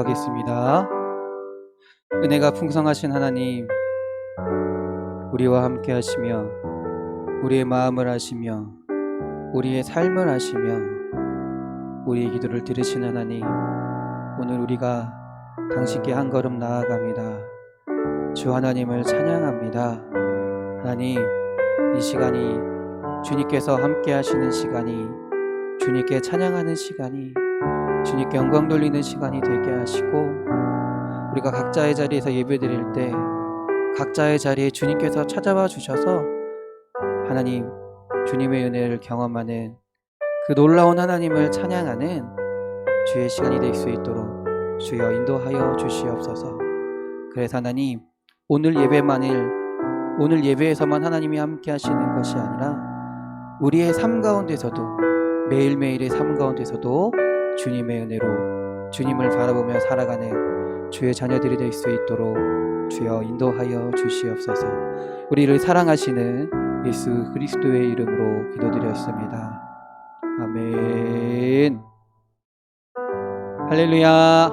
기도하겠습니다. 은혜가 풍성하신 하나님, 우리와 함께 하시며 우리의 마음을 하시며 우리의 삶을 하시며 우리의 기도를 들으신 하나님, 오늘 우리가 당신께 한 걸음 나아갑니다. 주 하나님을 찬양합니다. 하나님, 이 시간이 주님께서 함께 하시는 시간이, 주님께 찬양하는 시간이, 주님께 영광 돌리는 시간이 되게 하시고, 우리가 각자의 자리에서 예배드릴 때 각자의 자리에 주님께서 찾아와 주셔서 하나님, 주님의 은혜를 경험하는 그 놀라운 하나님을 찬양하는 주의 시간이 될 수 있도록 주여 인도하여 주시옵소서. 그래서 하나님, 오늘 예배에서만 하나님이 함께 하시는 것이 아니라 우리의 삶 가운데서도, 매일매일의 삶 가운데서도 주님의 은혜로 주님을 바라보며 살아가는 주의 자녀들이 될 수 있도록 주여 인도하여 주시옵소서. 우리를 사랑하시는 예수 그리스도의 이름으로 기도드렸습니다. 아멘. 할렐루야,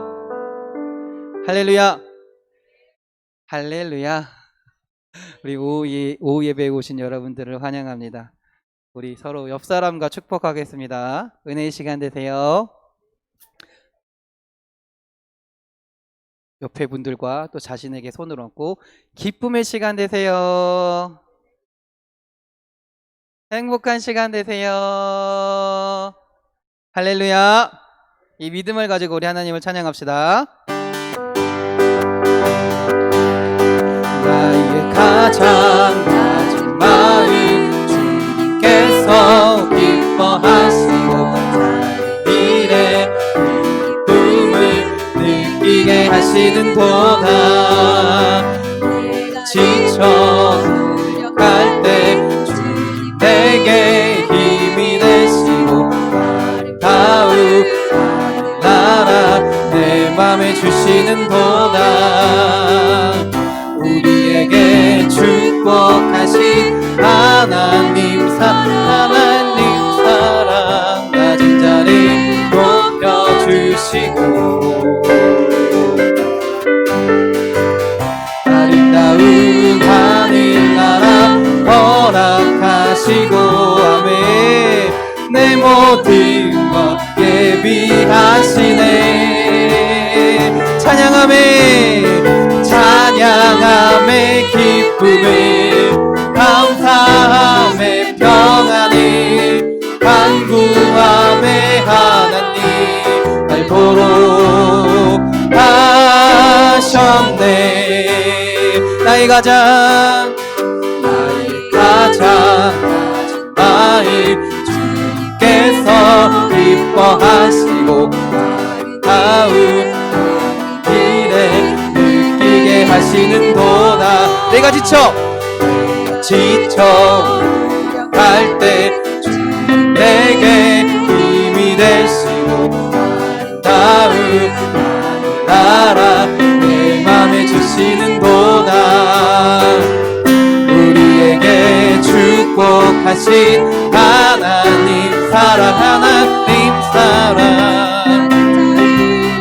할렐루야, 할렐루야. 우리 오후 예배에 오신 여러분들을 환영합니다. 우리 서로 옆 사람과 축복하겠습니다. 은혜의 시간 되세요. 옆에 분들과 또 자신에게 손을 얹고 기쁨의 시간 되세요. 행복한 시간 되세요. 할렐루야. 이 믿음을 가지고 우리 하나님을 찬양합시다. 나의 가장 낮은 마음 주님께서 기뻐하시고 나의 일에 기쁨을 느끼게 하시는 도다. 지쳐 노력할 때 주님 내게 힘이 되시고 아름다운 하늘나라 내 맘에 주시는 도다. 우리에게 축복하신 하나님 사랑 낮은 자리 높여주시고 아름다운 하늘나라 허락하시고 아멘. 내 모든 것 예비하시네. 찬양하며 찬양함의 기쁨에 감사함의 평안에 간구함의 하나님 날 보러 하셨네. 나의 가장 낮은 마음 주님께서 기뻐하시고 아름다운 길에 느끼게 하시는 도다. 내가 지쳐 노력할 때 주님 내게 힘이 되시고 아름다운 나라 내 맘에 주시는 도다. 우리에게 축복하신 하나님 사랑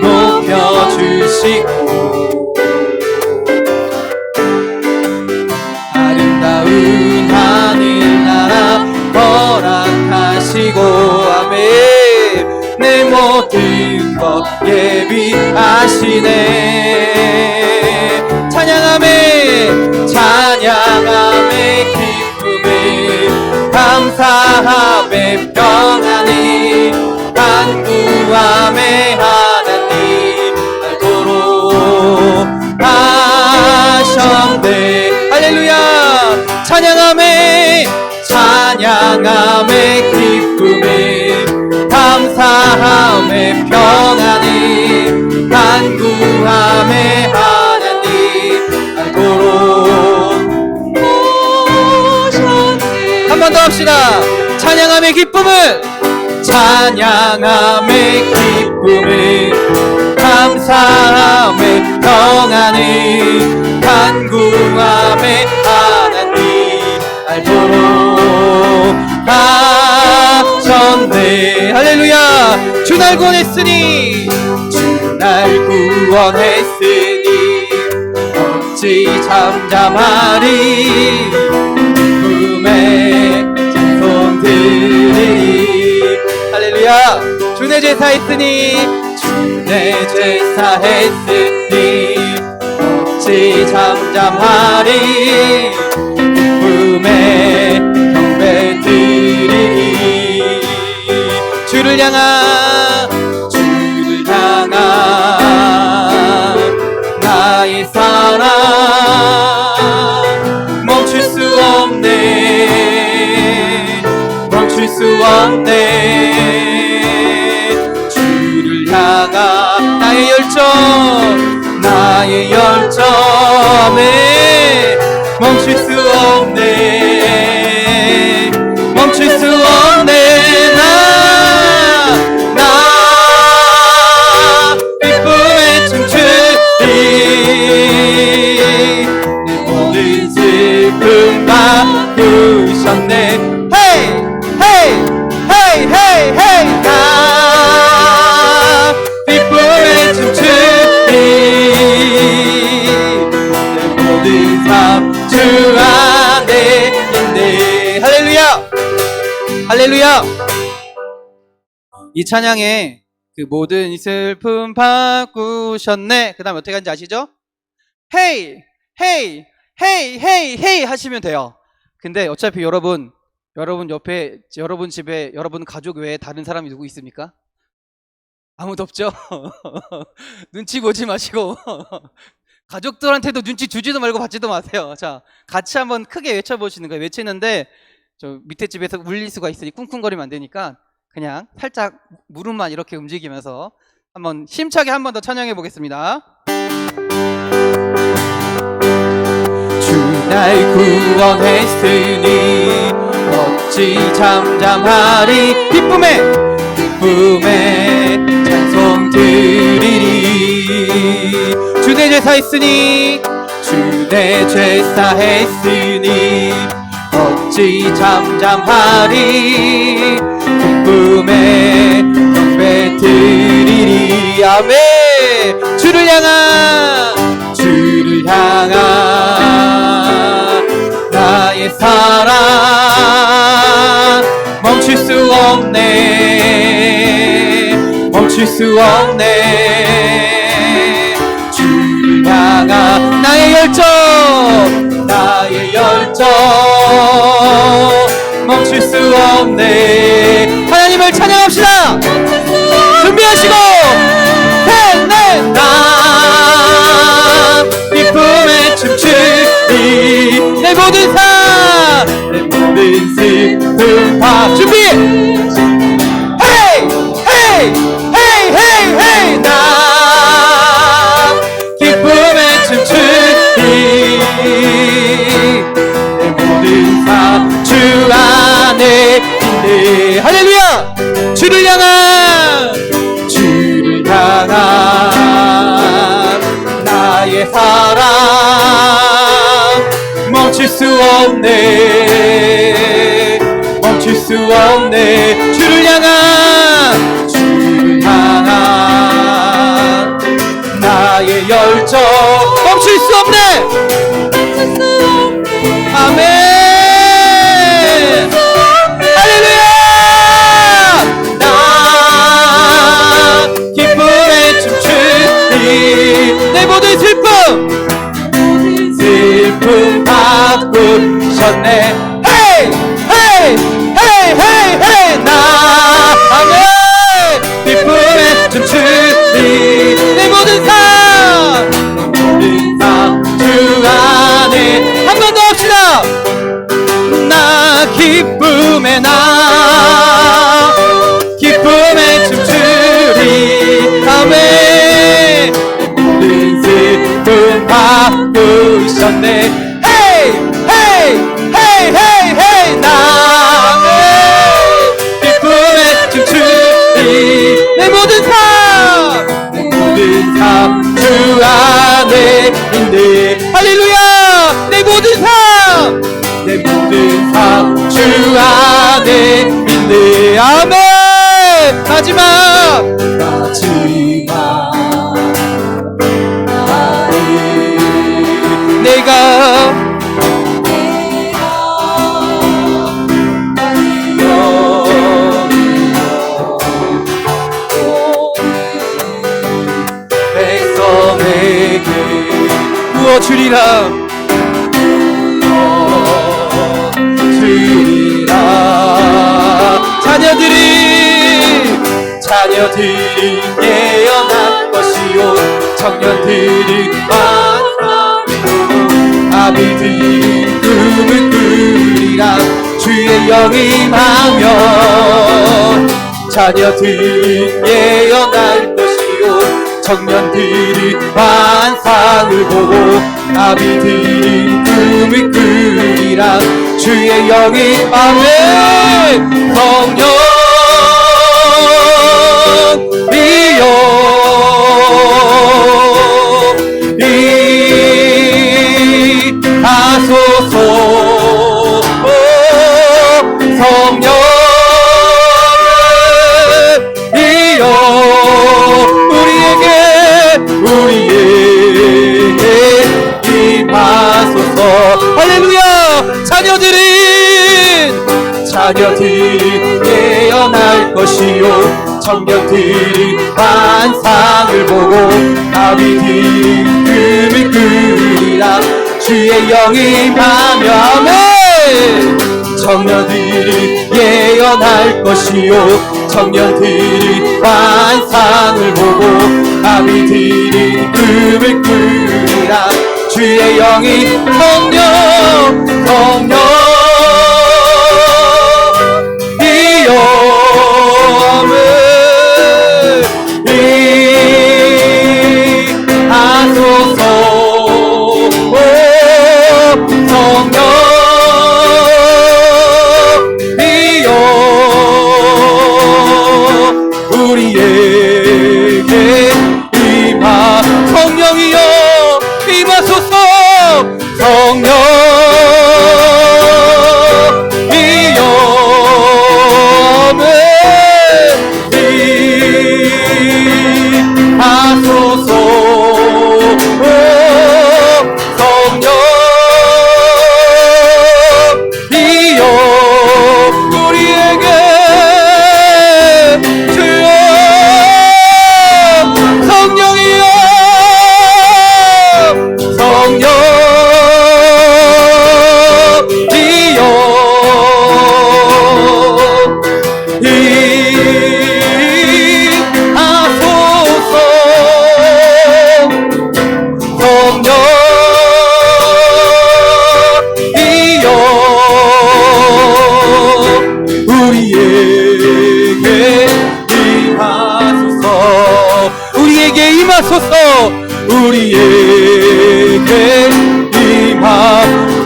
높여주시고 아름다운 하늘나라 허락하시고 아멘. 내 모든 것 예비하시네. 찬양함의 기쁨에 감사함의 평안에 간구함의 하나님 알도록 하셨네. 할렐루야. 찬양함의 기쁨에 감사함의 평안에 간구함의 하나님 알도록 하셨네. 한 번 더 합시다. 찬양함의 기쁨을 감사함의 평안에 간구함의 하나님 알도록 하셨네. 할렐루야. 주 날 구원했으니 주 날 구원했으니 어찌 잠잠하리. 기쁨의 찬송 드리리. 할렐루야. 주내 제사 했으니 주내 제사 했으니 어찌 잠잠하리. 기쁨의 경배 드리리. 주를 향한 나의 사랑 멈출 수 없네. 멈출 수 없네. 주를 향한 나의 열정에 멈출 수 없네. 멈출 수 없네. 나 기쁨에 춤추리. 내 모든 슬픔 바꾸셨네. 헤이 헤이 헤이 헤이 헤이. 나 기쁨에 춤추리. 내 모든 삶 주 안에 있네. 할렐루야. 할렐루야. 이 찬양에 그 모든 슬픔 바꾸셨네. 그 다음 어떻게 하는지 아시죠? 헤이 헤이 헤이 헤이 헤이 하시면 돼요. 근데 어차피 여러분 옆에, 여러분 집에 여러분 가족 외에 다른 사람이 누구 있습니까? 아무도 없죠? 눈치 보지 마시고 가족들한테도 눈치 주지도 말고 받지도 마세요. 자, 같이 한번 크게 외쳐보시는 거예요. 외치는데 저 밑에 집에서 울릴 수가 있으니 쿵쿵거리면 안 되니까 그냥 살짝 무릎만 이렇게 움직이면서 한번 힘차게 한 번 더 찬양해 보겠습니다. 주 날 구원했으니 어찌 잠잠하리. 기쁨에 찬송 드리리. 주내 제사 했으니 어찌 잠잠하리. 기쁨에 경배 드리리. 아멘. 주를 향한 나의 사랑 멈출 수 없네. 멈출 수 없네. 주를 향한 나의 열정 멈출 수 없네. 하나님을 찬양합시다. 준비하시고 나 기쁨에 춤추리. 내 모든 슬픔 다 준비. 헤이 헤이 헤이 헤이 헤이. 나 기쁨에 춤추리. 내 모든 삶 주 안에 있네. 할렐루야. 주를 향한 나의 사랑 멈출 수 없네. 멈출 수 없네. 주를 향한 나의 열정 멈출 수 없네. 아멘. 할렐루야. 나 기쁨에 춤추리. 내 모든 슬픔 바꾸셨네. 헤이 헤이 헤이 헤이 헤이. 나 아멘. 기쁨에 춤추리. 내 모든 삶 주 안에. 한 번 더 합시다. 나 기쁨에 춤추리. 아멘. 모든 슬픔 바꾸셨네. 헤이 헤이 헤이 헤이 헤이. 나 기쁨에 춤추리. 내 모든 삶 주 안에 있네. 할렐루야. 내 모든 삶 주 안에 있네. 아멘. 마지막 주리라. 주리라. 자녀들이 예언할 것이요 청년들이 만나며 아비들이 꿈을 꾸리라. 주의 영이 임하며 자녀들이 예언할 것이요 청년들이 환상을 보고 아비들이 꿈을 꾸리라. 주의 영이 아멘. 성령이여 임하소서. 성령이여 우리에게 임하소서. 할렐루야. 자녀들이 예언할 것이요 청년들이 환상을 보고 아비들이 꿈을 꾸리라. 주의 영이 임하며 아멘. 청년들이 예언할 것이요 청년들이 환상을 보고 아비들이 꿈을 꾸리라. 주의 영이 성령이여 임하소서. 성령이여 우리에게 성령이여 임하소서. 성령이여 임하소서. 성령이여 우리에게 주여. 성령이여 우리에게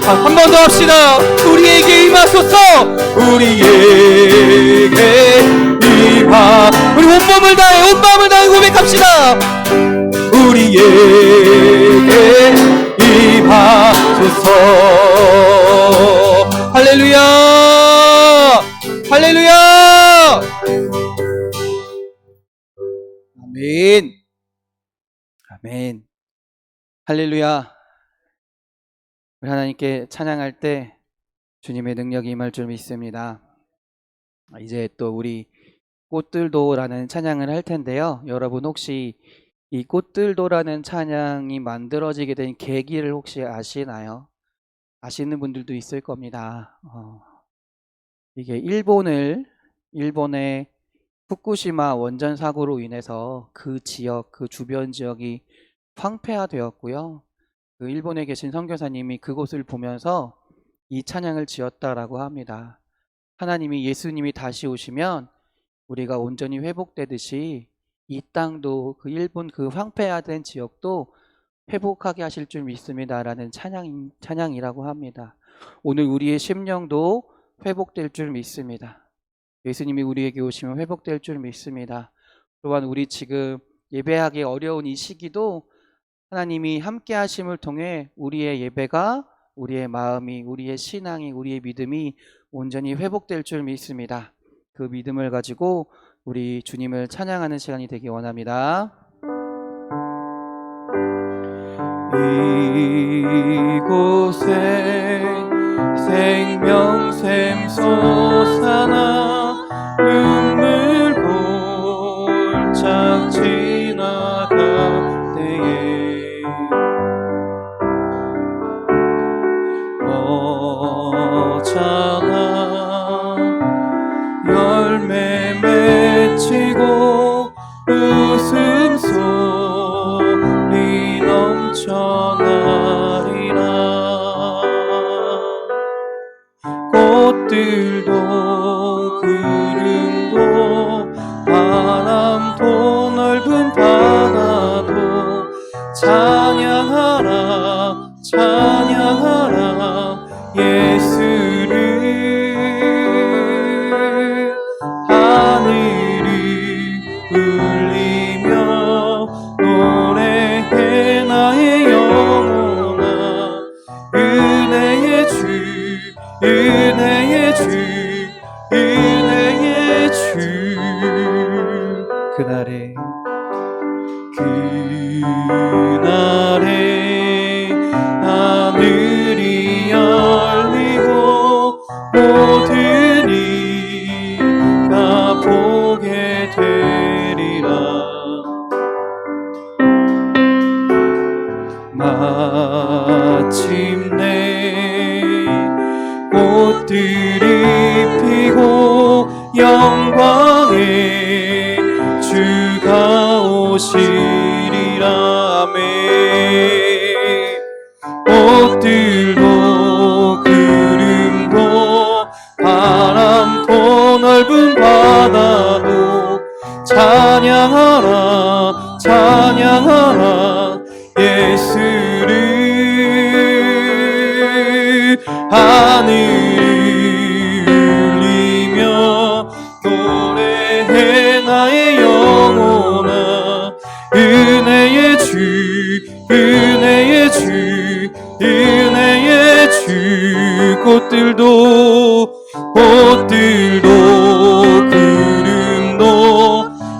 한 번 더 합시다. 우리에게 임하소서. 우리에게 우리 온몸을 다해 온 마음을 다해 고백합시다. 우리에게 임하소서. 할렐루야. 할렐루야. 아멘. 아멘. 할렐루야. 우리 하나님께 찬양할 때 주님의 능력이 임할 줄 믿습니다. 이제 또 우리 꽃들도라는 찬양을 할 텐데요. 여러분 혹시 이 꽃들도라는 찬양이 만들어지게 된 계기를 혹시 아시나요? 아시는 분들도 있을 겁니다. 이게 일본의 후쿠시마 원전 사고로 인해서 그 지역, 그 주변 지역이 황폐화되었고요. 그 일본에 계신 선교사님이 그곳을 보면서 이 찬양을 지었다라고 합니다. 하나님이 예수님이 다시 오시면 우리가 온전히 회복되듯이 이 땅도 그 일본 그 황폐화된 지역도 회복하게 하실 줄 믿습니다라는 찬양이라고 합니다. 오늘 우리의 심령도 회복될 줄 믿습니다. 예수님이 우리에게 오시면 회복될 줄 믿습니다. 또한 우리 지금 예배하기 어려운 이 시기도 하나님이 함께 하심을 통해 우리의 예배가, 우리의 마음이, 우리의 신앙이, 우리의 믿음이 온전히 회복될 줄 믿습니다. 그 믿음을 가지고 우리 주님을 찬양하는 시간이 되기 원합니다. 이곳에 생명샘 솟아나 눈물 골짝 지나갈 때에 찬양하라 예수를. 하늘이 울리며 노래해 나의 영혼아. 은혜의 주 은혜의 주 은혜의 주. 그날에 하늘이 열리고 모든 이가 보게 되리라. 마침내 꽃들이 피고 영광의 주가 오시리라. 아멘. 꽃들도 구름도 바람도 넓은 바다도 찬양하라 찬양하라 예수를. 하늘이 울리며 노래해 나의 영혼아. 은혜의 주 은혜의 주 은혜의 주. 꽃들도 구름도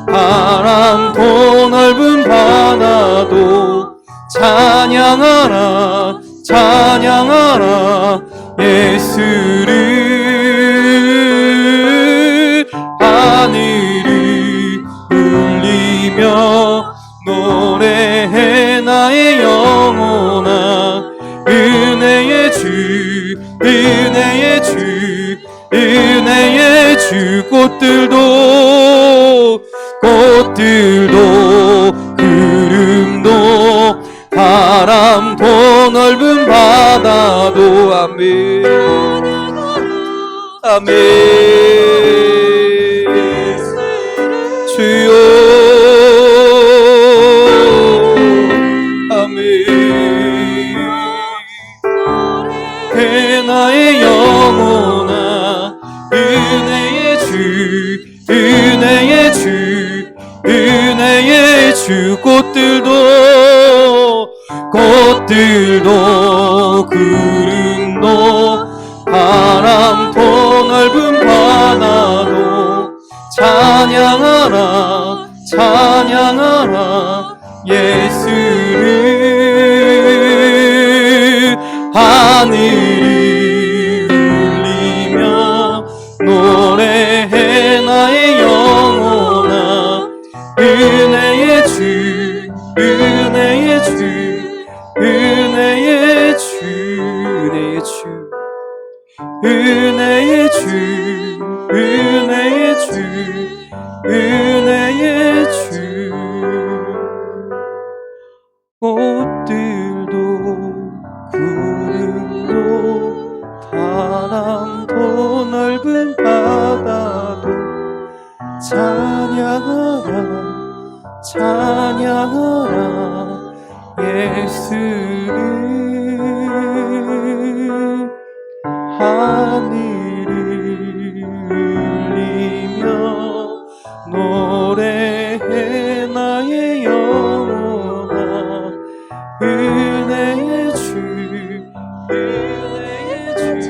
바람도 넓은 바다도 찬양하라 찬양하라 예수를. 하늘이 울리며 노래해 나의 영혼아. 은혜의 주 은혜의 주 은혜의 주. 꽃들도 구름도 바람도 넓은 바다도 아멘 아멘. 주여 아멘. 나의 영혼아. 은혜의 주 은혜의 주 은혜의 주. 꽃들도 구름도 바람도 넓은 바다도 찬양하라 찬양하라 예수를. 하늘이 울리며 노래해 나의 영혼아. 은혜의 주 은혜의 주 은혜의 주 은혜의 주 은혜의 주 은혜의 주. 꽃들도 구름도 바람도 넓은 바다도 찬양하라 찬양하라 예수를. 하늘이 울리며 노래해 나의 영혼아. 은혜의 주 은혜의 주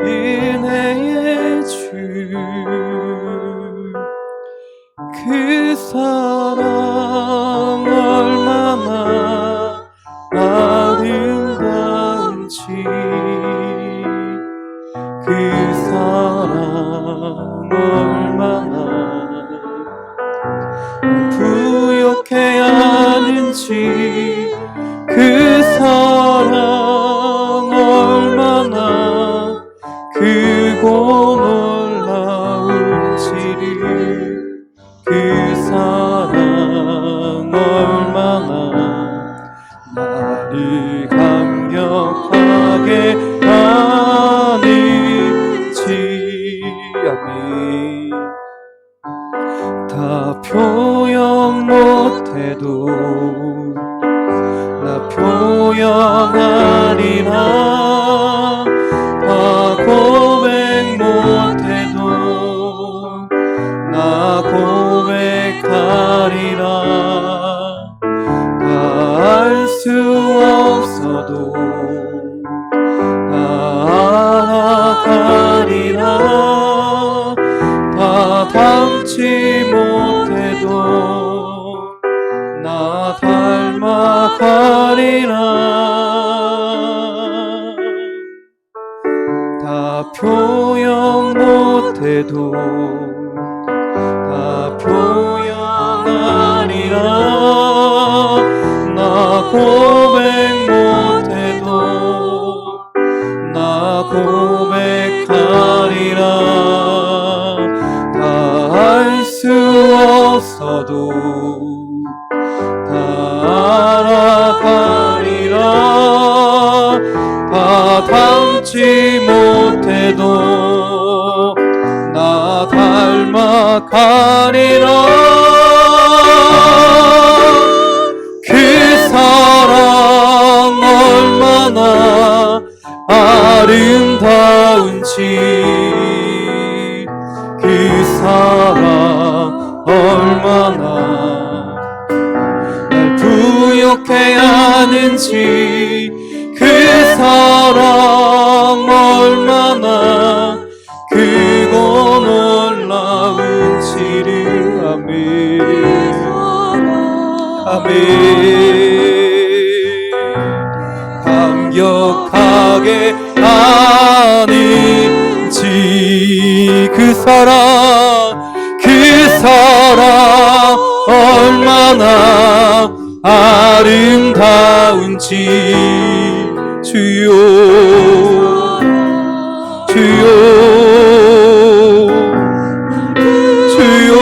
은혜의 주. 그 사랑 얼마나 아름다운지. 그 사랑 얼마나 부욕해 하는지. 그 사랑 얼마나 크고 놀라운지를. 그 사랑 얼마나 나를 감격하게 하는지. 아멘. 다 표현 못해도 나 표현 표현하리라. 다 고백 못해도 나 고백하리라. 다 알 수 없어도 다 알아가리라. 다 닮지 못해도 나 닮아가리라. 다 표현 못해도 다 표현하리라. 나 고백 못해도 나 고백하리라. 다 알 수 없어도 다 알아가리라. 다 닮지 못해도 나 닮아가리라. 그 사랑 얼마나 아름다운지, 그 사랑 얼마나 날 부욕해 하는지, 그 사랑 얼마나 크고 놀라운지를. 아멘 아멘. 감격하게 하는지, 그 사랑 얼마나 아름다운지. 주여 주여 주여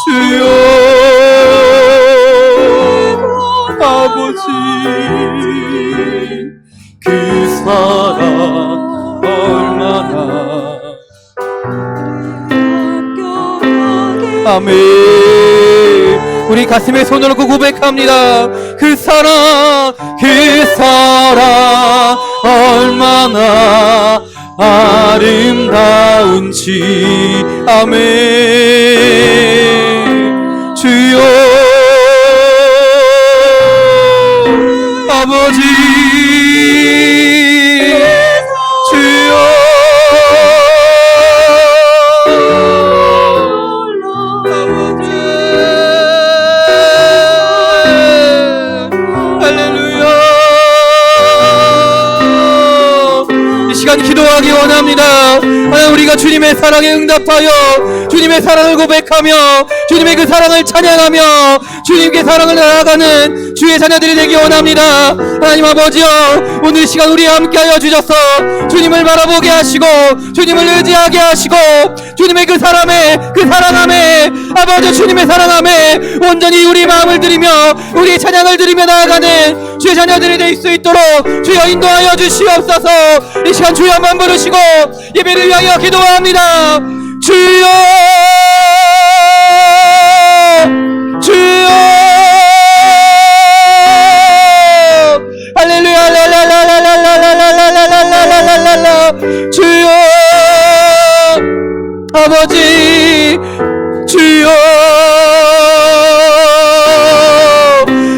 주여 아버지. 그 사랑 얼마나. 아멘. 우리 가슴에 손을 얹고 고백합니다. 그 사랑 얼마나 아름다운지. 아멘. 주여 아버지. 기도하기 원합니다. 하나님, 우리가 주님의 사랑에 응답하여 주님의 사랑을 고백하며 주님의 그 사랑을 찬양하며 주님께 사랑을 나아가는 주의 자녀들이 되기 원합니다. 하나님 아버지여, 오늘 이 시간 우리와 함께하여 주셔서 주님을 바라보게 하시고 주님을 의지하게 하시고 주님의 그 사랑함에 아버지, 주님의 사랑함에 온전히 우리 마음을 드리며 우리 찬양을 드리며 나아가는 주의 자녀들이 될 수 있도록 주여 인도하여 주시옵소서. 이 시간 주여 한번 부르시고 예배를 위하여 기도합니다. 주여 주여 할렐루야 할렐루야 주여 아버지 주여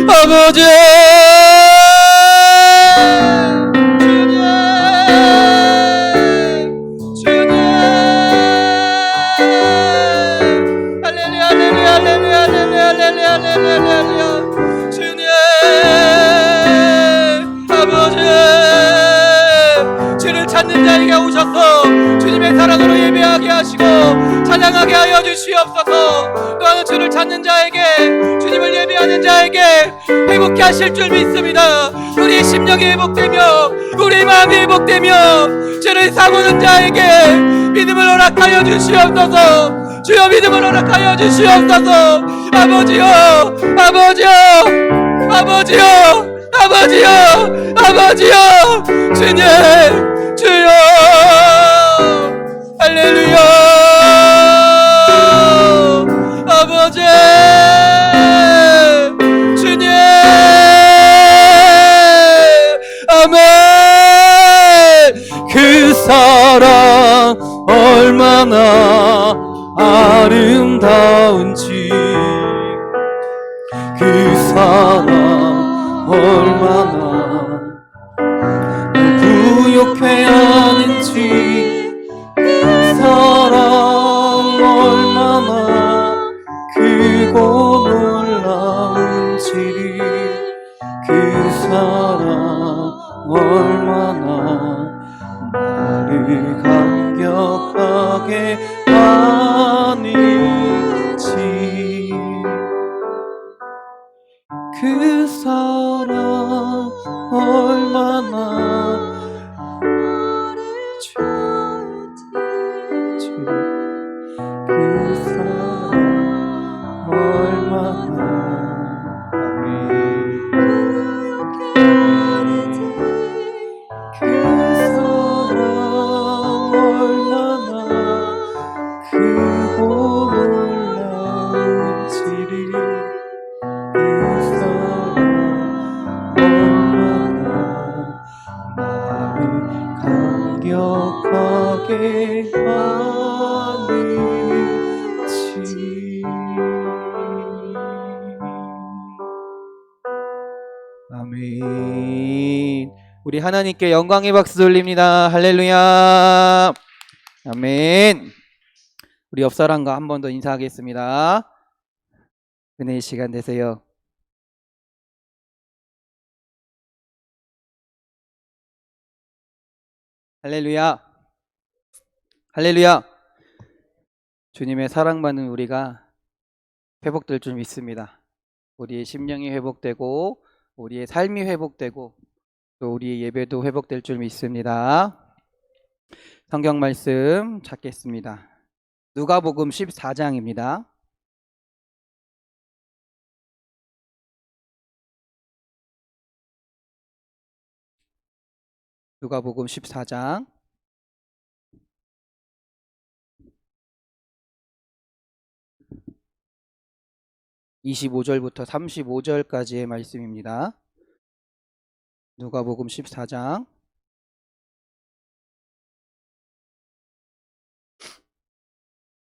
아버지 자에게 오셔서 주님의 사랑으로 예배하게 하시고 찬양하게 하여 주시옵소서. 또한 주를 찾는 자에게, 주님을 예배하는 자에게 회복케 하실 줄 믿습니다. 우리의 심령이 회복되며 우리의 마음이 회복되며 주를 사모하는 자에게 믿음을 허락하여 주시옵소서. 주여 믿음을 허락하여 주시옵소서. 아버지여 아버지여 아버지여 아버지여 아버지여 주님 주여 할렐루야. 아버지 얼마나 아름다운지 그 사랑 얼마나 날 부욕해 하는지 그 사랑 얼마나 크고 놀라운지 그 사랑 얼마나 나를 감격하게 하는지 그 사랑 얼마나 그 사랑 얼마나 그 사랑 얼마나 크고 놀라운지를 그 사랑 얼마나 나를 감격하게 하는지. 아멘. 우리 하나님께 영광의 박수 돌립니다. 할렐루야. 아멘. 우리 옆 사람과 한 번 더 인사하겠습니다. 은혜의 시간 되세요. 할렐루야. 할렐루야. 주님의 사랑받는 우리가 회복될 줄 믿습니다. 우리의 심령이 회복되고 우리의 삶이 회복되고 또 우리의 예배도 회복될 줄 믿습니다. 성경 말씀 찾겠습니다. 누가복음 14장입니다. 누가복음 14장 25절부터 35절까지의 말씀입니다. 누가복음 14장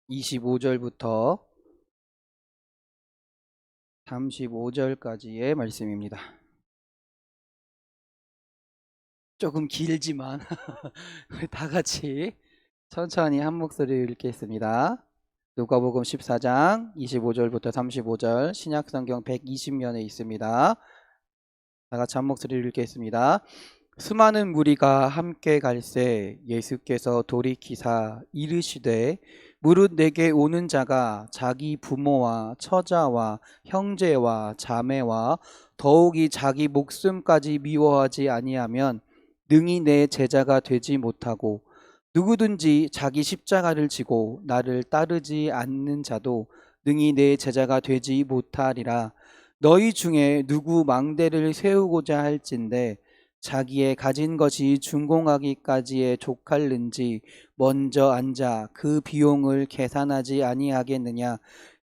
25절부터 35절까지의 말씀입니다. 조금 길지만 다 같이 천천히 한 목소리로 읽겠습니다. 누가복음 14장 25절부터 35절 신약성경 120면에 있습니다. 다 같이 한 목소리로 읽겠습니다. 수많은 무리가 함께 갈새 예수께서 돌이키사 이르시되 무릇 내게 오는 자가 자기 부모와 처자와 형제와 자매와 더욱이 자기 목숨까지 미워하지 아니하면 능히 내 제자가 되지 못하고 누구든지 자기 십자가를 지고 나를 따르지 않는 자도 능히 내 제자가 되지 못하리라. 너희 중에 누구 망대를 세우고자 할진대 자기의 가진 것이 준공하기까지에 족할는지 먼저 앉아 그 비용을 계산하지 아니하겠느냐.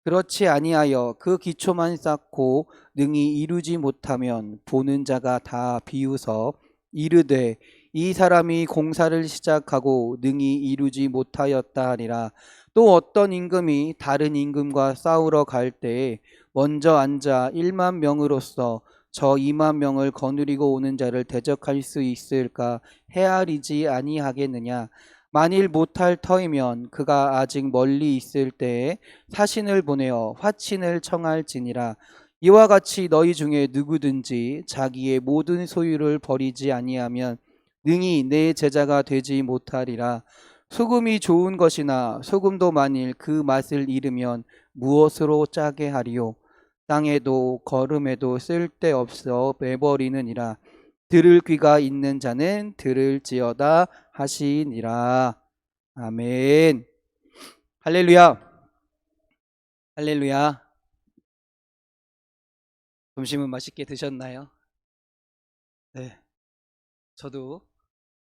그렇지 아니하여 그 기초만 쌓고 능히 이루지 못하면 보는 자가 다 비웃어 이르되 이 사람이 공사를 시작하고 능히 이루지 못하였다 하리라. 또 어떤 임금이 다른 임금과 싸우러 갈 때에 먼저 앉아 1만 명으로서 저 2만 명을 거느리고 오는 자를 대적할 수 있을까 헤아리지 아니하겠느냐. 만일 못할 터이면 그가 아직 멀리 있을 때에 사신을 보내어 화친을 청할지니라. 이와 같이 너희 중에 누구든지 자기의 모든 소유를 버리지 아니하면 능히 내 제자가 되지 못하리라. 소금이 좋은 것이나 소금도 만일 그 맛을 잃으면 무엇으로 짜게 하리요. 땅에도 거름에도 쓸데없어 매버리느니라. 들을 귀가 있는 자는 들을지어다 하시니라. 아멘. 할렐루야. 할렐루야. 점심은 맛있게 드셨나요? 네. 저도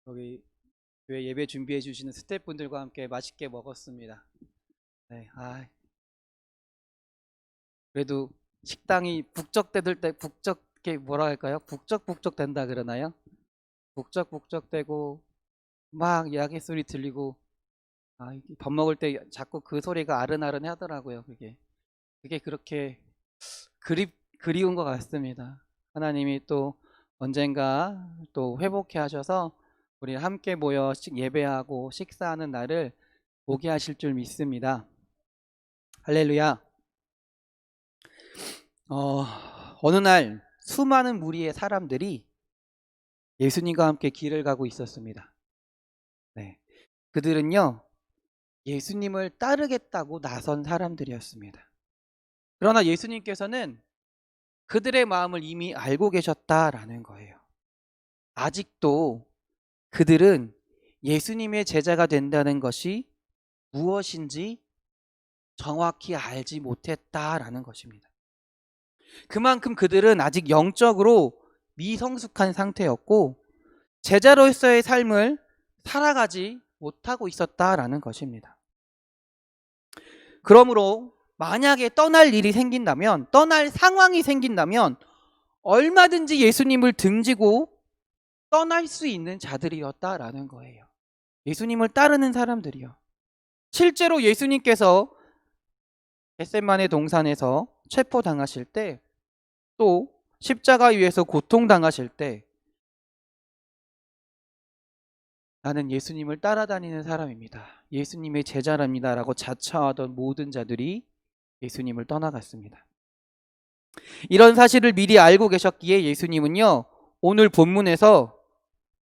여기 교회 예배 준비해 주시는 스태프분들과 함께 맛있게 먹었습니다. 네. 그래도 식당이 북적대들 때 북적게 뭐라 할까요? 북적북적 된다 그러나요? 북적북적 되고 막 이야기 소리 들리고 밥 먹을 때 자꾸 그 소리가 아른아른 하더라고요. 그게 그렇게 그리운 것 같습니다. 하나님이 또 언젠가 또 회복해 하셔서 우리 함께 모여 예배하고 식사하는 날을 오게 하실 줄 믿습니다. 할렐루야. 어느 날 수많은 무리의 사람들이 예수님과 함께 길을 가고 있었습니다. 네. 그들은요, 예수님을 따르겠다고 나선 사람들이었습니다. 그러나 예수님께서는 그들의 마음을 이미 알고 계셨다라는 거예요. 아직도 그들은 예수님의 제자가 된다는 것이 무엇인지 정확히 알지 못했다라는 것입니다. 그만큼 그들은 아직 영적으로 미성숙한 상태였고 제자로서의 삶을 살아가지 못하고 있었다라는 것입니다. 그러므로 만약에 떠날 일이 생긴다면, 떠날 상황이 생긴다면 얼마든지 예수님을 등지고 떠날 수 있는 자들이었다라는 거예요. 예수님을 따르는 사람들이요. 실제로 예수님께서 겟세마네 동산에서 체포당하실 때, 또 십자가 위에서 고통당하실 때, 나는 예수님을 따라다니는 사람입니다, 예수님의 제자랍니다 라고 자처하던 모든 자들이 예수님을 떠나갔습니다. 이런 사실을 미리 알고 계셨기에 예수님은요, 오늘 본문에서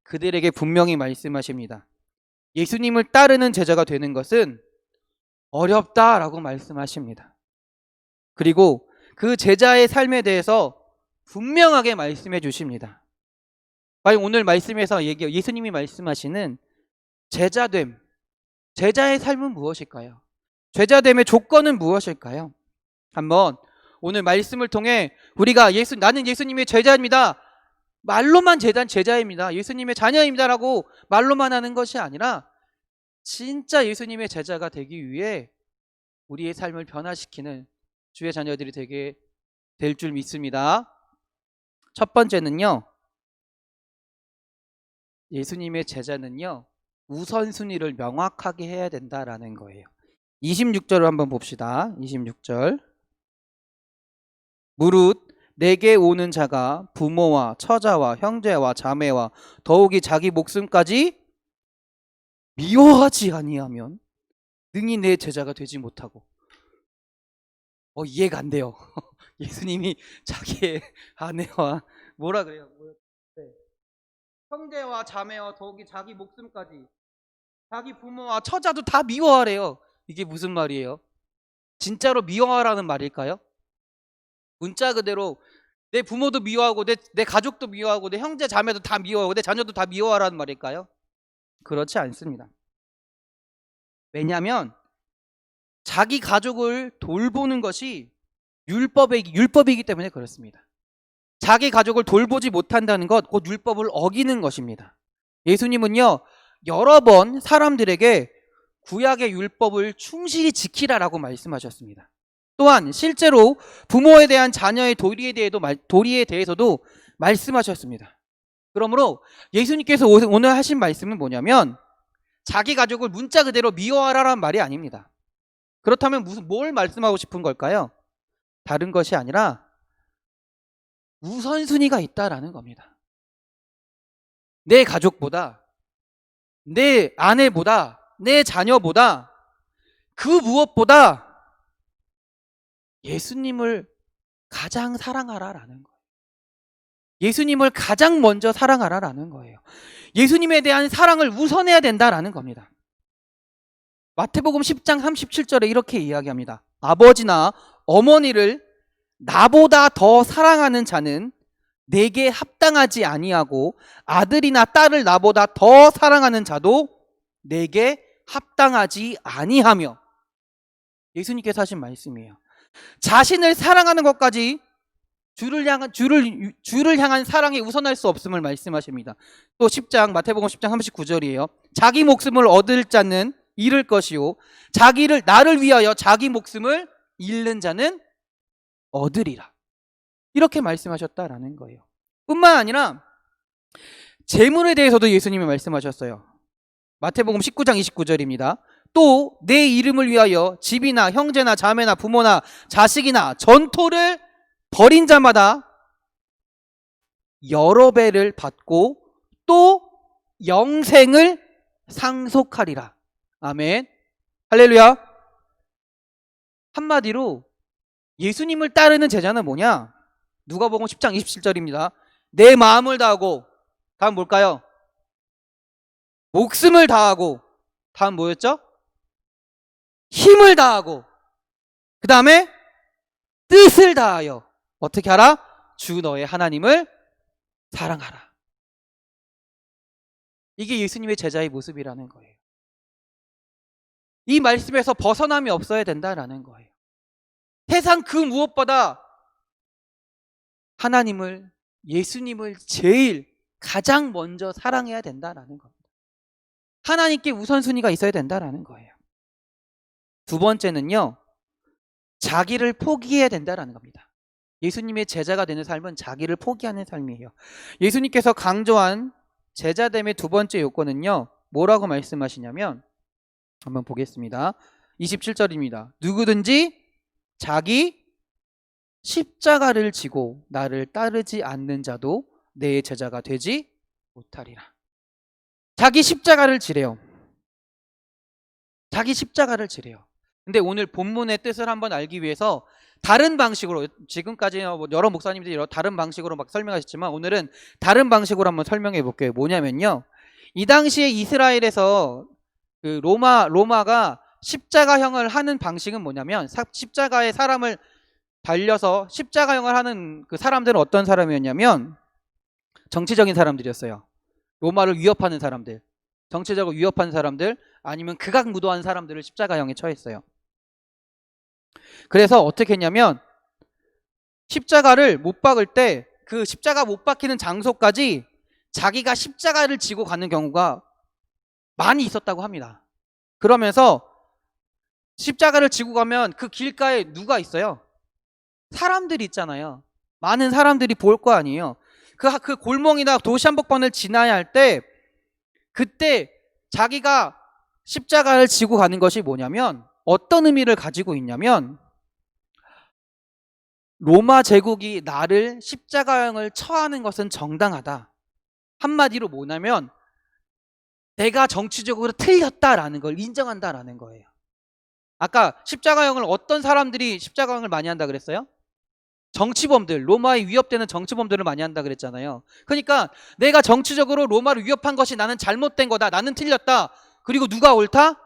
그들에게 분명히 말씀하십니다. 예수님을 따르는 제자가 되는 것은 어렵다라고 말씀하십니다. 그리고 그 제자의 삶에 대해서 분명하게 말씀해 주십니다. 과연 오늘 말씀에서 예수님이 말씀하시는 제자됨, 제자의 삶은 무엇일까요? 제자됨의 조건은 무엇일까요? 한번 오늘 말씀을 통해 우리가 나는 예수님의 제자입니다, 말로만 제자입니다, 예수님의 자녀입니다라고 말로만 하는 것이 아니라 진짜 예수님의 제자가 되기 위해 우리의 삶을 변화시키는 주의 자녀들이 되게 될 줄 믿습니다. 첫 번째는요, 예수님의 제자는요, 우선순위를 명확하게 해야 된다라는 거예요. 26절을 한번 봅시다. 26절. 무릇 내게 오는 자가 부모와 처자와 형제와 자매와 더욱이 자기 목숨까지 미워하지 아니하면 능히 내 제자가 되지 못하고. 이해가 안 돼요. 예수님이 자기의 아내와 뭐라 그래요? 형제와 자매와 더욱이 자기 목숨까지, 자기 부모와 처자도 다 미워하래요. 이게 무슨 말이에요? 진짜로 미워하라는 말일까요? 문자 그대로 내 부모도 미워하고 내 가족도 미워하고 내 형제 자매도 다 미워하고 내 자녀도 다 미워하라는 말일까요? 그렇지 않습니다. 왜냐하면 자기 가족을 돌보는 것이 율법이기 때문에 그렇습니다. 자기 가족을 돌보지 못한다는 것, 곧 율법을 어기는 것입니다. 예수님은요, 여러 번 사람들에게 구약의 율법을 충실히 지키라라고 말씀하셨습니다. 또한 실제로 부모에 대한 자녀의 도리에 대해서도 말씀하셨습니다. 그러므로 예수님께서 오늘 하신 말씀은 뭐냐면 자기 가족을 문자 그대로 미워하라는 말이 아닙니다. 그렇다면 뭘 말씀하고 싶은 걸까요? 다른 것이 아니라 우선순위가 있다라는 겁니다. 내 가족보다, 내 아내보다, 내 자녀보다, 그 무엇보다 예수님을 가장 사랑하라라는 거예요. 예수님을 가장 먼저 사랑하라라는 거예요. 예수님에 대한 사랑을 우선해야 된다라는 겁니다. 마태복음 10장 37절에 이렇게 이야기합니다. 아버지나 어머니를 나보다 더 사랑하는 자는 내게 합당하지 아니하고 아들이나 딸을 나보다 더 사랑하는 자도 내게 합당하지 아니하며. 예수님께서 하신 말씀이에요. 자신을 사랑하는 것까지 주를 향한 사랑에 우선할 수 없음을 말씀하십니다. 또 마태복음 10장 39절이에요. 자기 목숨을 얻을 자는 잃을 것이요 나를 위하여 자기 목숨을 잃는 자는 얻으리라. 이렇게 말씀하셨다라는 거예요. 뿐만 아니라 재물에 대해서도 예수님이 말씀하셨어요. 마태복음 19장 29절입니다. 또 내 이름을 위하여 집이나 형제나 자매나 부모나 자식이나 전토를 벌인 자마다 여러 배를 받고 또 영생을 상속하리라. 아멘. 할렐루야. 한마디로 예수님을 따르는 제자는 뭐냐? 누가복음 10장 27절입니다. 내 마음을 다하고, 다음 뭘까요? 목숨을 다하고, 다음 뭐였죠? 힘을 다하고, 그 다음에 뜻을 다하여 어떻게 하라? 주 너의 하나님을 사랑하라. 이게 예수님의 제자의 모습이라는 거예요. 이 말씀에서 벗어남이 없어야 된다라는 거예요. 세상 그 무엇보다 하나님을, 예수님을 제일 가장 먼저 사랑해야 된다라는 겁니다. 하나님께 우선순위가 있어야 된다라는 거예요. 두 번째는요, 자기를 포기해야 된다라는 겁니다. 예수님의 제자가 되는 삶은 자기를 포기하는 삶이에요. 예수님께서 강조한 제자됨의 두 번째 요건은요, 뭐라고 말씀하시냐면, 한번 보겠습니다. 27절입니다. 누구든지 자기 십자가를 지고 나를 따르지 않는 자도 내 제자가 되지 못하리라. 자기 십자가를 지래요. 자기 십자가를 지래요. 근데 오늘 본문의 뜻을 한번 알기 위해서 다른 방식으로, 지금까지 여러 목사님들이 다른 방식으로 막 설명하셨지만 오늘은 다른 방식으로 한번 설명해 볼게요. 뭐냐면요, 이 당시에 이스라엘에서 그 로마가 십자가형을 하는 방식은 뭐냐면, 십자가에 사람을 달려서 십자가형을 하는 그 사람들은 어떤 사람이었냐면 정치적인 사람들이었어요. 로마를 위협하는 사람들, 정치적으로 위협하는 사람들, 아니면 극악무도한 사람들을 십자가형에 처했어요. 그래서 어떻게 했냐면 십자가를 못 박을 때 그 십자가 못 박히는 장소까지 자기가 십자가를 지고 가는 경우가 많이 있었다고 합니다. 그러면서 십자가를 지고 가면 그 길가에 누가 있어요? 사람들이 있잖아요. 많은 사람들이 볼 거 아니에요. 그 골목이나 도시 한복판을 지나야 할 때, 그때 자기가 십자가를 지고 가는 것이 뭐냐면, 어떤 의미를 가지고 있냐면, 로마 제국이 나를 십자가형을 처하는 것은 정당하다. 한마디로 뭐냐면 내가 정치적으로 틀렸다라는 걸 인정한다라는 거예요. 아까 십자가형을 어떤 사람들이 십자가형을 많이 한다 그랬어요? 정치범들, 로마에 위협되는 정치범들을 많이 한다 그랬잖아요. 그러니까 내가 정치적으로 로마를 위협한 것이 나는 잘못된 거다, 나는 틀렸다. 그리고 누가 옳다?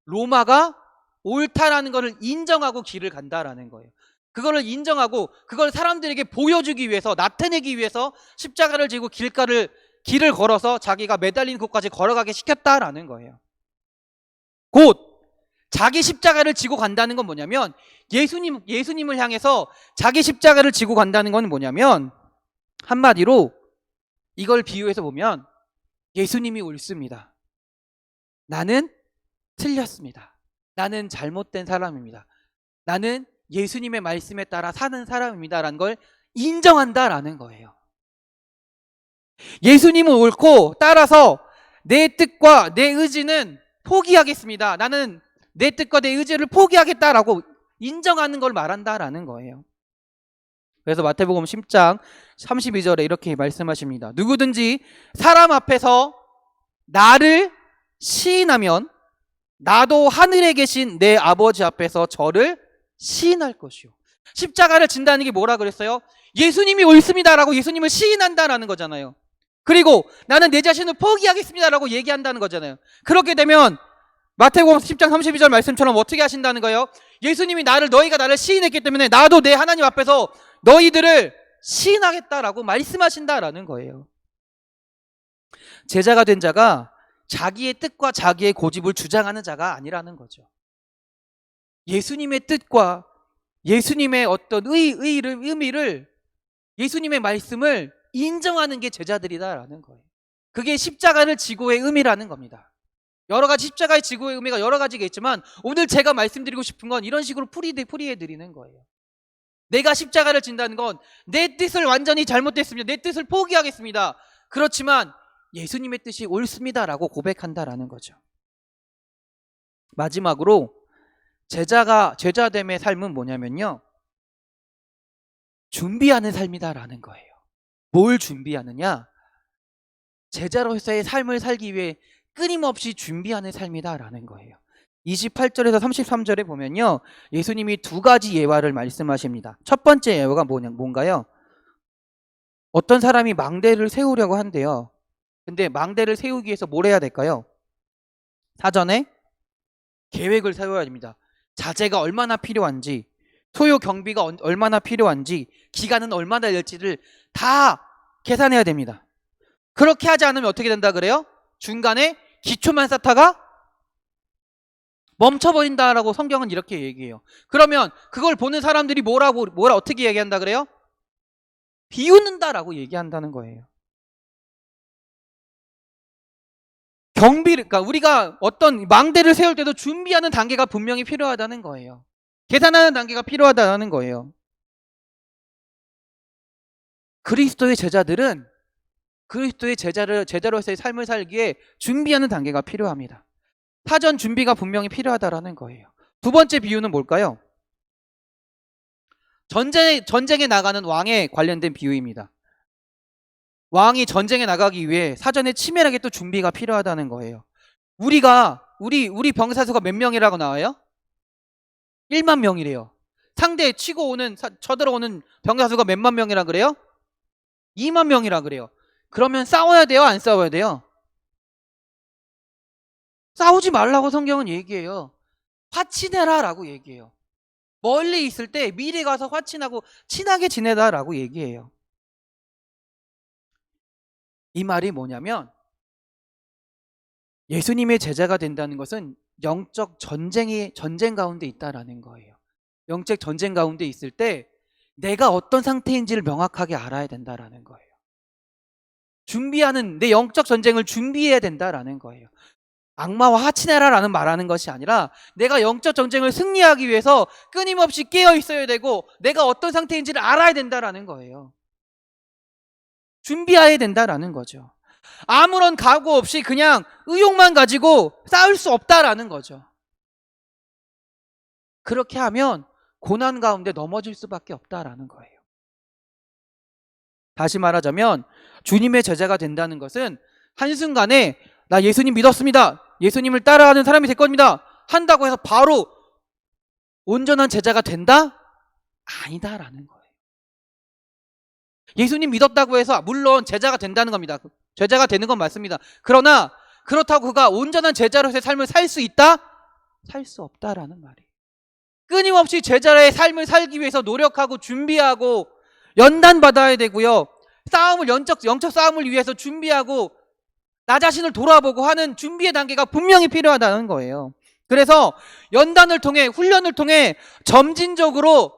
로마가 옳다라는 것을 인정하고 길을 간다라는 거예요. 그거를 인정하고 그걸 사람들에게 보여주기 위해서, 나타내기 위해서 십자가를 지고 길을 걸어서 자기가 매달린 곳까지 걸어가게 시켰다라는 거예요. 곧 자기 십자가를 지고 간다는 건 뭐냐면, 예수님을 향해서 자기 십자가를 지고 간다는 건 뭐냐면, 한마디로 이걸 비유해서 보면 예수님이 옳습니다. 나는 틀렸습니다. 나는 잘못된 사람입니다. 나는 예수님의 말씀에 따라 사는 사람입니다라는 걸 인정한다라는 거예요. 예수님은 옳고, 따라서 내 뜻과 내 의지는 포기하겠습니다. 나는 내 뜻과 내 의지를 포기하겠다라고 인정하는 걸 말한다라는 거예요. 그래서 마태복음 10장 32절에 이렇게 말씀하십니다. 누구든지 사람 앞에서 나를 시인하면 나도 하늘에 계신 내 아버지 앞에서 저를 시인할 것이요. 십자가를 진다는 게 뭐라 그랬어요? 예수님이 옳습니다라고 예수님을 시인한다라는 거잖아요. 그리고 나는 내 자신을 포기하겠습니다라고 얘기한다는 거잖아요. 그렇게 되면 마태복음 10장 32절 말씀처럼 어떻게 하신다는 거예요? 예수님이 너희가 나를 시인했기 때문에 나도 내 하나님 앞에서 너희들을 시인하겠다라고 말씀하신다라는 거예요. 제자가 된 자가 자기의 뜻과 자기의 고집을 주장하는 자가 아니라는 거죠. 예수님의 뜻과 예수님의 어떤 의미를, 예수님의 말씀을 인정하는 게 제자들이다라는 거예요. 그게 십자가를 지고의 의미라는 겁니다. 여러 가지 십자가의 지고의 의미가 여러 가지가 있지만 오늘 제가 말씀드리고 싶은 건 이런 식으로 풀이해 드리는 거예요. 내가 십자가를 진다는 건 내 뜻을 완전히 잘못됐습니다. 내 뜻을 포기하겠습니다. 그렇지만 예수님의 뜻이 옳습니다라고 고백한다라는 거죠. 마지막으로 제자됨의 삶은 뭐냐면요, 준비하는 삶이다라는 거예요. 뭘 준비하느냐? 제자로서의 삶을 살기 위해 끊임없이 준비하는 삶이다라는 거예요. 28절에서 33절에 보면요, 예수님이 두 가지 예화를 말씀하십니다. 첫 번째 예화가 뭔가요? 어떤 사람이 망대를 세우려고 한대요. 근데 망대를 세우기 위해서 뭘 해야 될까요? 사전에 계획을 세워야 됩니다. 자재가 얼마나 필요한지, 소요 경비가 얼마나 필요한지, 기간은 얼마나 될지를 다 계산해야 됩니다. 그렇게 하지 않으면 어떻게 된다 그래요? 중간에 기초만 쌓다가 멈춰버린다라고 성경은 이렇게 얘기해요. 그러면 그걸 보는 사람들이 뭐라 어떻게 얘기한다 그래요? 비웃는다라고 얘기한다는 거예요. 그러니까 우리가 어떤 망대를 세울 때도 준비하는 단계가 분명히 필요하다는 거예요. 계산하는 단계가 필요하다는 거예요. 그리스도의 제자들은 그리스도의 제자로서의 삶을 살기에 준비하는 단계가 필요합니다. 사전 준비가 분명히 필요하다라는 거예요. 두 번째 비유는 뭘까요? 전쟁에 나가는 왕에 관련된 비유입니다. 왕이 전쟁에 나가기 위해 사전에 치밀하게 또 준비가 필요하다는 거예요. 우리 병사수가 몇 명이라고 나와요? 1만 명이래요. 상대 쳐들어오는 병사수가 몇만 명이라 그래요? 2만 명이라 그래요. 그러면 싸워야 돼요? 안 싸워야 돼요? 싸우지 말라고 성경은 얘기해요. 화친해라 라고 얘기해요. 멀리 있을 때 미리 가서 화친하고 친하게 지내다라고 얘기해요. 이 말이 뭐냐면, 예수님의 제자가 된다는 것은 영적 전쟁 가운데 있다라는 거예요. 영적 전쟁 가운데 있을 때 내가 어떤 상태인지를 명확하게 알아야 된다라는 거예요. 내 영적 전쟁을 준비해야 된다라는 거예요. 악마와 하치네라라는 말하는 것이 아니라 내가 영적 전쟁을 승리하기 위해서 끊임없이 깨어 있어야 되고 내가 어떤 상태인지를 알아야 된다라는 거예요. 준비해야 된다라는 거죠. 아무런 각오 없이 그냥 의욕만 가지고 싸울 수 없다라는 거죠. 그렇게 하면 고난 가운데 넘어질 수밖에 없다라는 거예요. 다시 말하자면 주님의 제자가 된다는 것은 한순간에 나 예수님 믿었습니다, 예수님을 따라가는 사람이 될 겁니다 한다고 해서 바로 온전한 제자가 된다? 아니다라는 거예요. 예수님 믿었다고 해서 물론 제자가 된다는 겁니다. 제자가 되는 건 맞습니다. 그러나 그렇다고 그가 온전한 제자로서의 삶을 살 수 있다? 살 수 없다라는 말이에요. 끊임없이 제자의 삶을 살기 위해서 노력하고 준비하고 연단받아야 되고요, 영적 싸움을 위해서 준비하고 나 자신을 돌아보고 하는 준비의 단계가 분명히 필요하다는 거예요. 그래서 연단을 통해, 훈련을 통해 점진적으로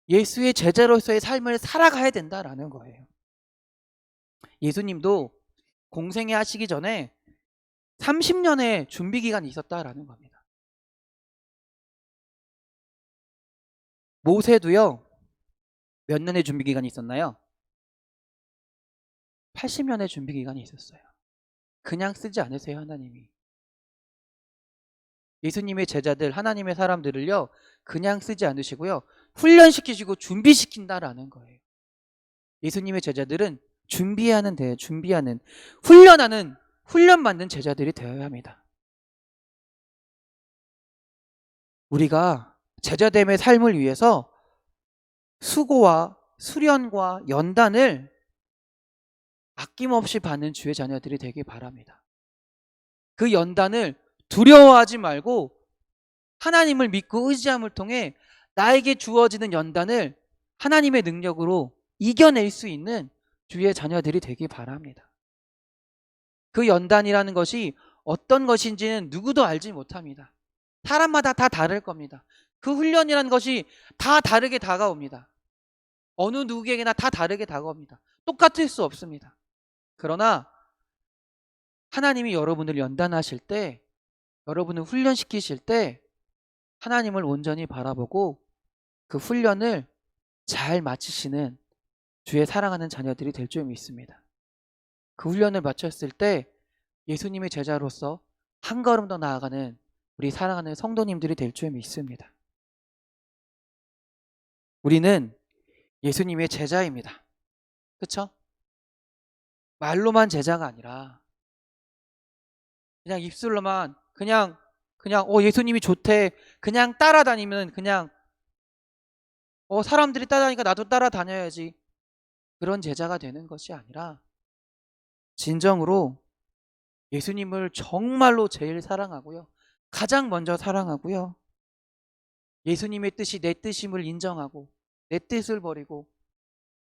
예수의 제자로서의 삶을 살아가야 된다라는 거예요. 예수님도 공생애 하시기 전에 30년의 준비 기간이 있었다라는 겁니다. 모세도요, 몇 년의 준비 기간이 있었나요? 80년의 준비 기간이 있었어요. 그냥 쓰지 않으세요, 하나님이. 예수님의 제자들, 하나님의 사람들을요, 그냥 쓰지 않으시고요, 훈련시키시고 준비시킨다라는 거예요. 예수님의 제자들은 준비하는, 훈련받는 제자들이 되어야 합니다. 우리가 제자됨의 삶을 위해서 수고와 수련과 연단을 아낌없이 받는 주의 자녀들이 되길 바랍니다. 그 연단을 두려워하지 말고 하나님을 믿고 의지함을 통해 나에게 주어지는 연단을 하나님의 능력으로 이겨낼 수 있는 주의 자녀들이 되길 바랍니다. 그 연단이라는 것이 어떤 것인지는 누구도 알지 못합니다. 사람마다 다 다를 겁니다. 그 훈련이라는 것이 다 다르게 다가옵니다. 어느 누구에게나 다 다르게 다가옵니다. 똑같을 수 없습니다. 그러나 하나님이 여러분을 연단하실 때, 여러분을 훈련시키실 때 하나님을 온전히 바라보고 그 훈련을 잘 마치시는 주의 사랑하는 자녀들이 될 줄 믿습니다. 그 훈련을 마쳤을 때 예수님의 제자로서 한 걸음 더 나아가는 우리 사랑하는 성도님들이 될 줄 믿습니다. 우리는 예수님의 제자입니다. 그쵸? 말로만 제자가 아니라 그냥 입술로만 그냥 예수님이 좋대 그냥 따라다니면 그냥 사람들이 따라다니니까 나도 따라다녀야지, 그런 제자가 되는 것이 아니라 진정으로 예수님을 정말로 제일 사랑하고요, 가장 먼저 사랑하고요, 예수님의 뜻이 내 뜻임을 인정하고 내 뜻을 버리고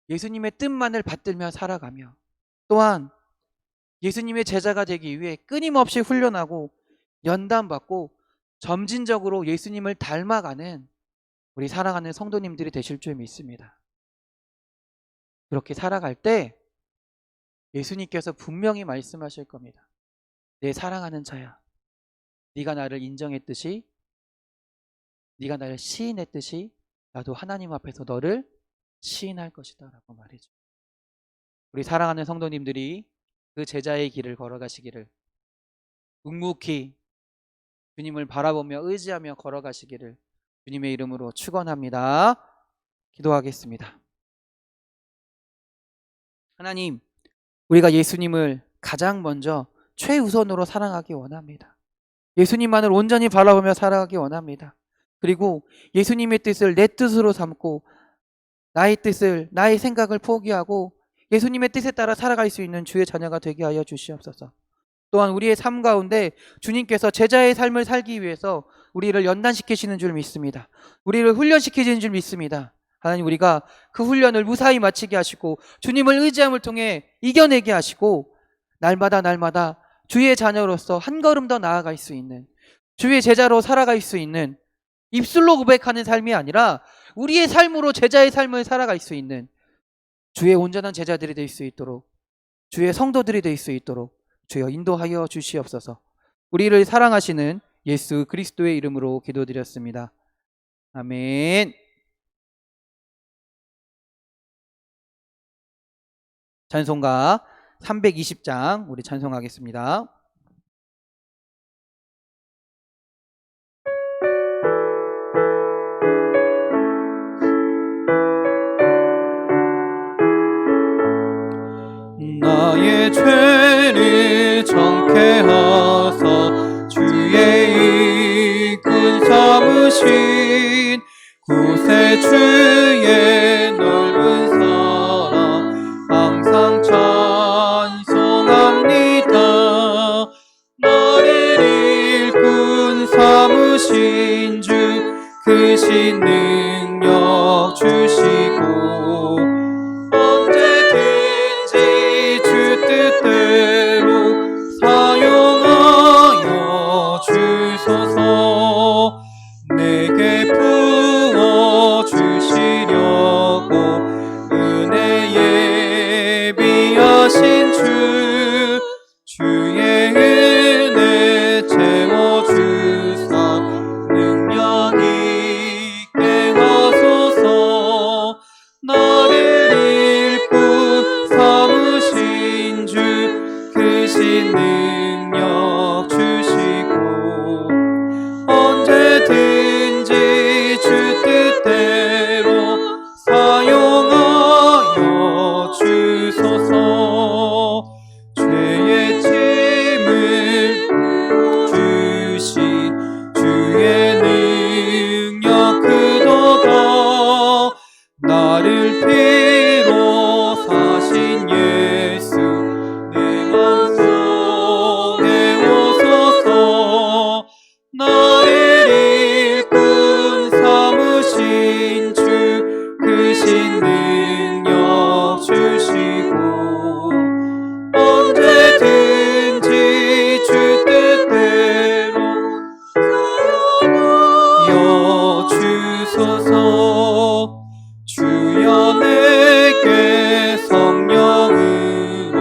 예수님의 뜻만을 받들며 살아가며, 또한 예수님의 제자가 되기 위해 끊임없이 훈련하고 연단받고 점진적으로 예수님을 닮아가는 우리 사랑하는 성도님들이 되실 줄 믿습니다. 그렇게 살아갈 때 예수님께서 분명히 말씀하실 겁니다. 내 사랑하는 자야, 네가 나를 인정했듯이, 네가 나를 시인했듯이 나도 하나님 앞에서 너를 시인할 것이다 라고 말이죠. 우리 사랑하는 성도님들이 그 제자의 길을 걸어가시기를, 묵묵히 주님을 바라보며 의지하며 걸어가시기를 주님의 이름으로 축원합니다. 기도하겠습니다. 하나님, 우리가 예수님을 가장 먼저 최우선으로 사랑하기 원합니다. 예수님만을 온전히 바라보며 살아가기 원합니다. 그리고 예수님의 뜻을 내 뜻으로 삼고 나의 뜻을, 나의 생각을 포기하고 예수님의 뜻에 따라 살아갈 수 있는 주의 자녀가 되게 하여 주시옵소서. 또한 우리의 삶 가운데 주님께서 제자의 삶을 살기 위해서 우리를 연단시키시는 줄 믿습니다. 우리를 훈련시키시는 줄 믿습니다. 하나님, 우리가 그 훈련을 무사히 마치게 하시고 주님을 의지함을 통해 이겨내게 하시고 날마다 주의 자녀로서 한 걸음 더 나아갈 수 있는, 주의 제자로 살아갈 수 있는, 입술로 고백하는 삶이 아니라 우리의 삶으로 제자의 삶을 살아갈 수 있는 주의 온전한 제자들이 될 수 있도록, 주의 성도들이 될 수 있도록 주여 인도하여 주시옵소서. 우리를 사랑하시는 예수 그리스도의 이름으로 기도드렸습니다. 아멘. 찬송가 320장 우리 찬송하겠습니다. 나의 죄를 정케 하사 주의 이끈 삼으신 구세 주의 넓은 사랑 항상 찬송합니다. 나를 일꾼 삼으신 주 크신 능력 주시고 언제든지 주 뜻대로 사용하여 주소서. 내게 부어 주시려고 은혜 예비하신 주의 은혜 채워주사 능력 있게 하소서. 나를 일꾼 삼으신 주 크신 능력 주시고 언제든지 주 뜻대로 사용하여 주소서. 죄의 짐을 주신 주의 능력 크도다. 나를 피로 사신 예수 내 맘속에 오소서. 나를 일꾼 삼으신 주 크신 능력 주시고 언제든지 주 뜻대로 사용하여 주소서. 주여 내게 성령으로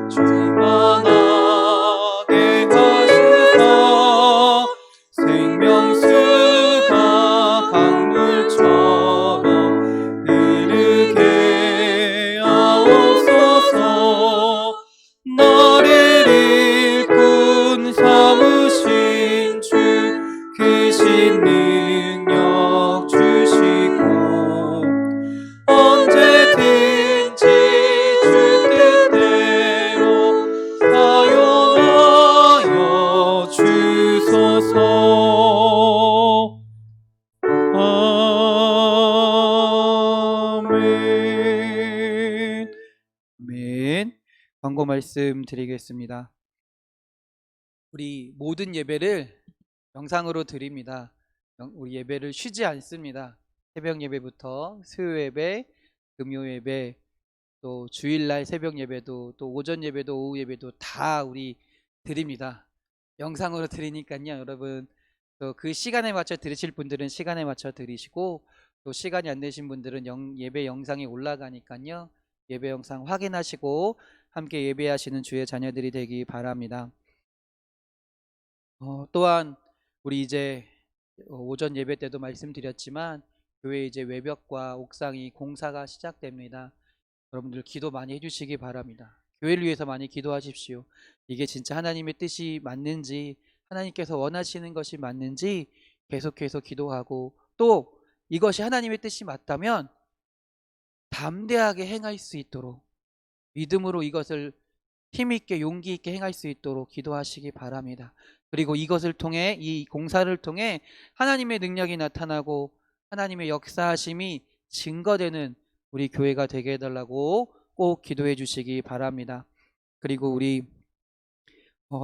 충만하게 하시사 생명수가 강물처럼 흐르게 경고 말씀 드리겠습니다. 우리 모든 예배를 영상으로 드립니다. 우리 예배를 쉬지 않습니다. 새벽 예배부터 수요 예배, 금요 예배, 또 주일날 새벽 예배도, 또 오전 예배도, 오후 예배도 다 우리 드립니다. 영상으로 드리니까요, 여러분 또 그 시간에 맞춰 들으실 분들은 시간에 맞춰 들으시고, 또 시간이 안 되신 분들은 예배 영상이 올라가니까요, 예배 영상 확인하시고 함께 예배하시는 주의 자녀들이 되기 바랍니다. 또한 우리 이제 오전 예배 때도 말씀드렸지만, 교회 이제 외벽과 옥상이 공사가 시작됩니다. 여러분들 기도 많이 해주시기 바랍니다. 교회를 위해서 많이 기도하십시오. 이게 진짜 하나님의 뜻이 맞는지, 하나님께서 원하시는 것이 맞는지 계속해서 기도하고, 또 이것이 하나님의 뜻이 맞다면 담대하게 행할 수 있도록, 믿음으로 이것을 힘있게 용기 있게 행할 수 있도록 기도하시기 바랍니다. 그리고 이것을 통해, 이 공사를 통해 하나님의 능력이 나타나고 하나님의 역사하심이 증거되는 우리 교회가 되게 해달라고 꼭 기도해 주시기 바랍니다. 그리고 우리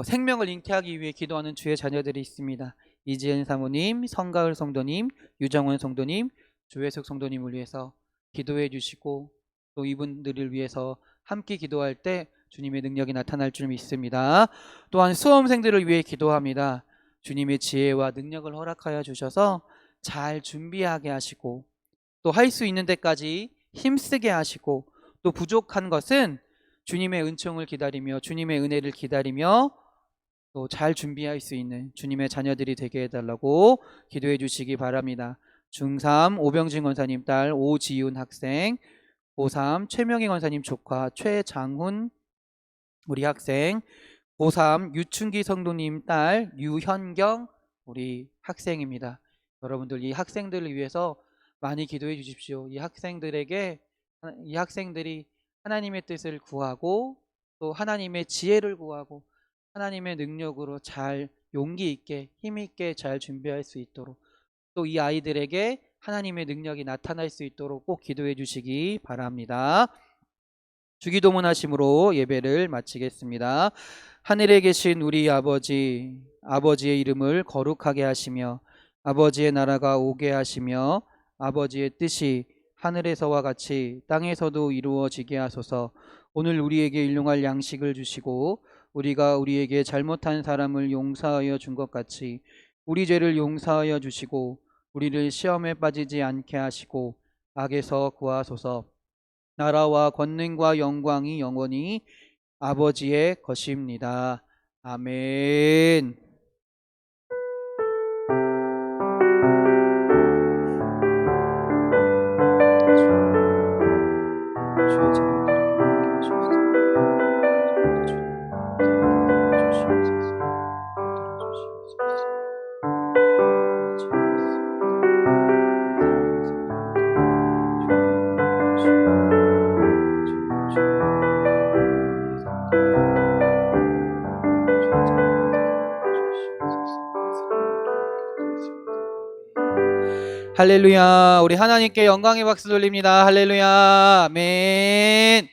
생명을 잉태하기 위해 기도하는 주의 자녀들이 있습니다. 이지은 사모님, 성가을 성도님, 유정원 성도님, 조혜숙 성도님을 위해서 기도해 주시고, 또 이분들을 위해서 함께 기도할 때 주님의 능력이 나타날 줄 믿습니다. 또한 수험생들을 위해 기도합니다. 주님의 지혜와 능력을 허락하여 주셔서 잘 준비하게 하시고, 또 할 수 있는 데까지 힘쓰게 하시고, 또 부족한 것은 주님의 은총을 기다리며 주님의 은혜를 기다리며 또 잘 준비할 수 있는 주님의 자녀들이 되게 해달라고 기도해 주시기 바랍니다. 중3 오병진 권사님 딸 오지윤 학생, 고3 최명희 권사님 조카 최장훈 우리 학생, 고3 유춘기 성도님 딸 유현경 우리 학생입니다. 여러분들 이 학생들을 위해서 많이 기도해 주십시오. 이 학생들이 하나님의 뜻을 구하고, 또 하나님의 지혜를 구하고 하나님의 능력으로 잘 용기 있게 힘 있게 잘 준비할 수 있도록, 또 이 아이들에게 하나님의 능력이 나타날 수 있도록 꼭 기도해 주시기 바랍니다. 주기도문 하심으로 예배를 마치겠습니다. 하늘에 계신 우리 아버지, 아버지의 이름을 거룩하게 하시며 아버지의 나라가 오게 하시며 아버지의 뜻이 하늘에서와 같이 땅에서도 이루어지게 하소서. 오늘 우리에게 일용할 양식을 주시고, 우리가 우리에게 잘못한 사람을 용서하여 준 것 같이 우리 죄를 용서하여 주시고, 우리를 시험에 빠지지 않게 하시고 악에서 구하소서. 나라와 권능과 영광이 영원히 아버지의 것입니다. 아멘. 주의 자녀들에게 함께 하시옵소서. 할렐루야. 우리 하나님께 영광의 박수 돌립니다. 할렐루야. 아멘.